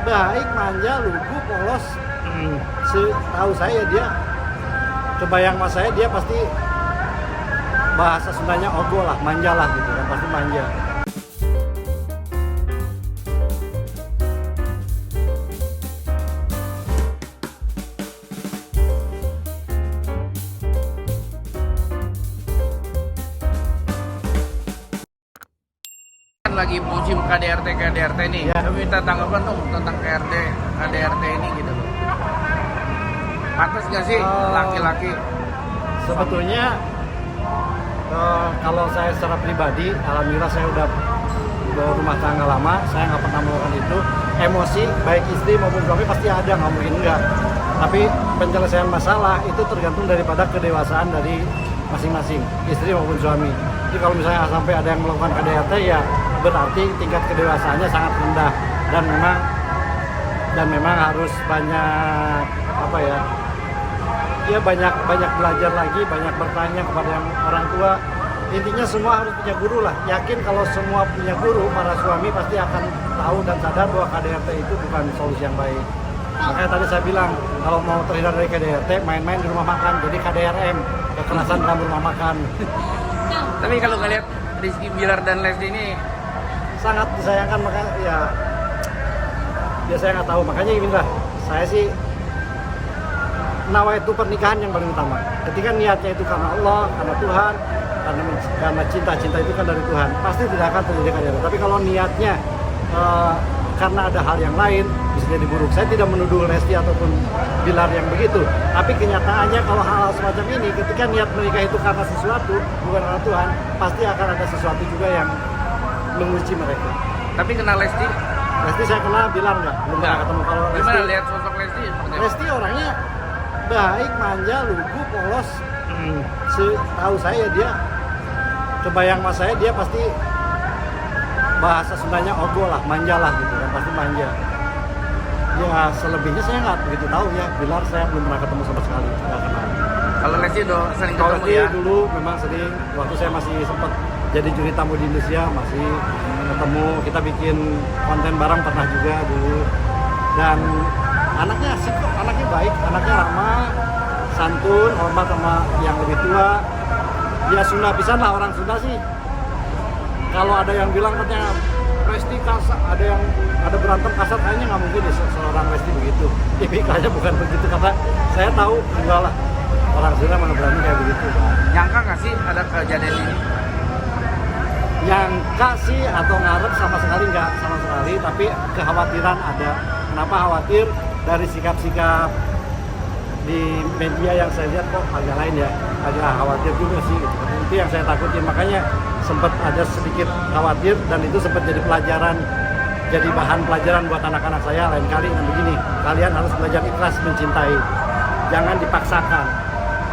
baik, manja, lugu, polos. Setahu saya dia, kebayang mas saya dia pasti bahasa Sundanya ogo lah, manja lah gitu kan, pasti manja. Lagi musim KDRT nih, Ya. Kami minta tanggapan dong tentang KDRT ini gitu loh. Pantas gak sih laki-laki? Sebetulnya kalau saya secara pribadi, alhamdulillah saya udah berumah tangga lama, saya nggak pernah melakukan itu. Emosi baik istri maupun suami pasti ada, nggak mungkin enggak. Tapi penyelesaian masalah itu tergantung daripada kedewasaan dari masing-masing istri maupun suami. Jadi kalau misalnya sampai ada yang melakukan KDRT, ya berarti tingkat kedewasaannya sangat rendah dan memang harus banyak apa ya? Ya banyak belajar lagi, banyak bertanya kepada yang orang tua. Intinya semua harus punya guru lah. Yakin kalau semua punya guru, para suami pasti akan tahu dan sadar bahwa KDRT itu bukan solusi yang baik. Makanya tadi saya bilang, kalau mau terhindar dari KDRT, main-main di rumah makan. Jadi KDRM, kekerasan dalam rumah makan. Tapi kalau ngeliat Rizky Bilar dan Lesti ini Sangat disayangkan, makanya ya saya nggak tahu. Makanya gini lah, saya sih nawaitu pernikahan yang paling utama. Ketika niatnya itu karena Allah, karena Tuhan, karena cinta itu kan dari Tuhan, pasti tidak akan terjadi KDRT. Tapi kalau niatnya karena ada hal yang lain, bisa jadi buruk. Saya tidak menuduh Lesti ataupun Bilar yang begitu. Tapi kenyataannya kalau hal-hal semacam ini, ketika niat menikah itu karena sesuatu, bukan karena Tuhan, pasti akan ada sesuatu juga yang menguji mereka. tapi kenal Lesti? Lesti saya kenal, Bilar belum pernah ketemu. Kalau Gimana Lesti, lihat sosok Lesti? Seperti apa? Lesti orangnya baik, manja, lugu, polos. Setahu saya dia, kebayang mas saya dia pasti bahasa Sundanya ogo lah, manja lah gitu kan, pasti manja. Ya selebihnya saya nggak begitu tahu ya. Bilar saya belum pernah ketemu sama sekali, nggak kenal. Kalau Lesti udah sering Kalau ketemu Lesti ya? dulu memang sering, waktu saya masih sempat jadi juri tamu di Indonesia, masih ketemu, kita bikin konten bareng pernah juga dulu. Dan anaknya asik kok, anaknya baik, anaknya ramah, santun, hormat sama yang lebih tua. Ya Sunda pisan lah, orang Sunda sih. Kalau ada yang bilang katanya Lesti kasar, ada berantem kasar, kayaknya nggak mungkin deh seorang Lesti begitu. Tipikalnya bukan begitu, karena saya tahu enggak lah, orang Sunda mana berani kayak begitu. Nyangka nggak sih ada kejadian ini? Nyangka sih atau ngarep sama sekali nggak, sama sekali, tapi kekhawatiran ada. Kenapa khawatir? Dari sikap-sikap di media yang saya lihat kok agak lain ya, agak khawatir juga sih gitu. Itu yang saya takutin, makanya sempat ada sedikit khawatir, dan itu sempat jadi pelajaran, jadi bahan pelajaran buat anak-anak saya. Lain kali yang begini, kalian harus belajar ikhlas mencintai, jangan dipaksakan,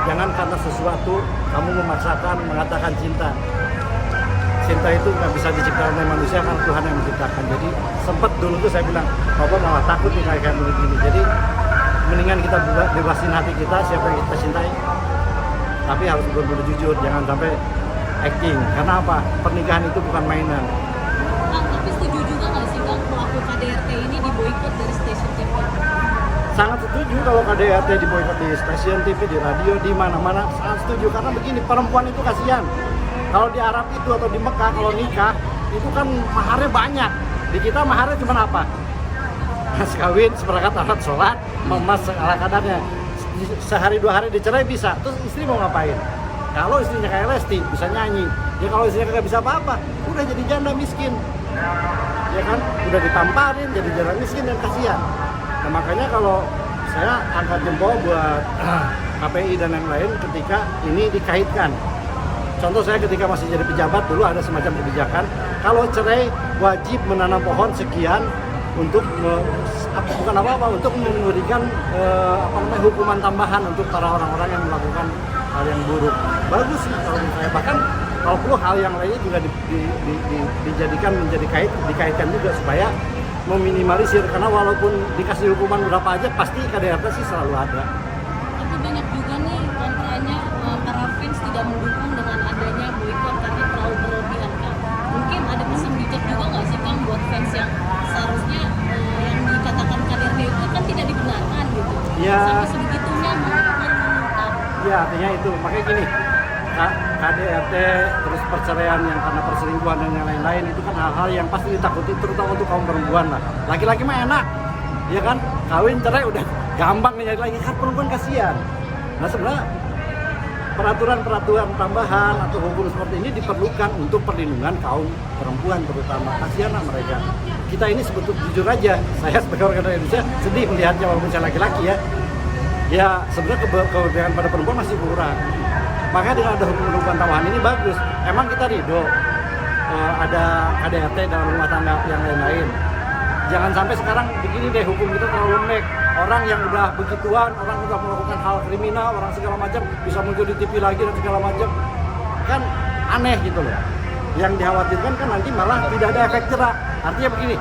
jangan karena sesuatu kamu memaksakan mengatakan cinta. Cinta itu nggak bisa diciptakan oleh manusia, kan Tuhan yang menciptakan. Jadi sempat dulu tuh saya bilang, Papa malah takut nih kayak begini. Jadi mendingan kita bebasin hati kita, siapa yang kita cintai, tapi harus benar-benar jujur, jangan sampai acting. Karena apa? Pernikahan itu bukan mainan. Tapi setuju juga nggak sih Kang pelaku KDRT ini diboikot dari stasiun TV? Sangat setuju kalau KDRT diboikot di stasiun TV, di radio, di mana-mana. Sangat setuju, karena begini, perempuan itu kasihan. Kalau di Arab itu atau di Mekah kalau nikah itu kan maharnya banyak. Di kita maharnya cuma apa? Mas kawin, seperangkat alat sholat, memas ala kadarnya. Sehari dua hari dicerai bisa. Terus istri mau ngapain? Kalau istrinya kayak Lesti bisa nyanyi. Ya kalau istrinya nggak bisa apa-apa, udah jadi janda miskin. Ya kan? Udah ditamparin jadi janda miskin dan kasihan. Nah makanya kalau saya angkat jempol buat KPI dan yang lain ketika ini dikaitkan. Contoh saya ketika masih jadi pejabat dulu ada semacam kebijakan, kalau cerai wajib menanam pohon sekian untuk bukan apa-apa, untuk memberikan hukuman tambahan untuk para orang-orang yang melakukan hal yang buruk. Bagus sih kalau menurut saya. Bahkan kalau perlu hal yang lainnya juga dijadikan dikaitkan juga supaya meminimalisir, karena walaupun dikasih hukuman berapa aja pasti KDRT sih selalu ada. Tapi banyak juga nih kontranya, para fans tidak mendukung dengan adanya boykot karena terlalu berlebihan Kang. Mungkin ada pesan bijak juga nggak sih Kang buat fans yang seharusnya yang dikatakan Ya. sampai sebegitunya mengungkap. Ya artinya itu, makanya gini, KDRT, terus perceraian yang karena perselingkuhan dan yang lain-lain itu kan hal-hal yang pasti ditakuti terutama untuk kaum perempuan lah. Laki-laki mah enak, ya kan, kawin cerai udah gampang nih, nyari lagi, kan perempuan kasihan. Nah sebenarnya peraturan-peraturan tambahan atau hukum seperti ini diperlukan untuk perlindungan kaum perempuan terutama. Kasihanlah mereka. Kita ini sebetulnya jujur aja, saya sebagai warga negara Indonesia sedih melihatnya walaupun saya laki-laki ya. Ya sebenarnya keberpihakan pada perempuan masih kurang. Makanya dengan ada hukum tambahan ini bagus. Emang kita ridho ada KDRT dalam rumah tangga yang lain-lain. Jangan sampai sekarang begini deh, hukum kita terlalu lembek. Orang yang udah begituan, orang udah melakukan hal kriminal, orang segala macam bisa muncul di TV lagi dan segala macam, kan aneh gitu loh. Yang dikhawatirkan kan nanti malah tidak ada efek jerak. Artinya begini,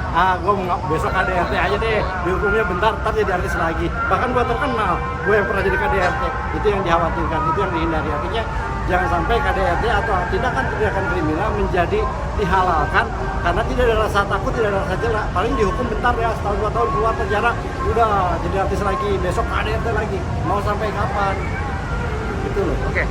gue mau besok KDRT aja deh, dihukumnya bentar, ntar jadi artis lagi. Bahkan gue terkenal, gue yang pernah jadi KDRT. Itu yang dikhawatirkan, itu yang dihindari. Artinya jangan sampai KDRT atau tindakan kriminal menjadi dihalalkan karena tidak ada rasa takut, tidak ada rasa jerak. Paling dihukum bentar ya, setahun 2 tahun keluar penjara, udah jadi artis lagi, besok KDRT lagi. Mau sampai kapan? Gitu loh. Oke.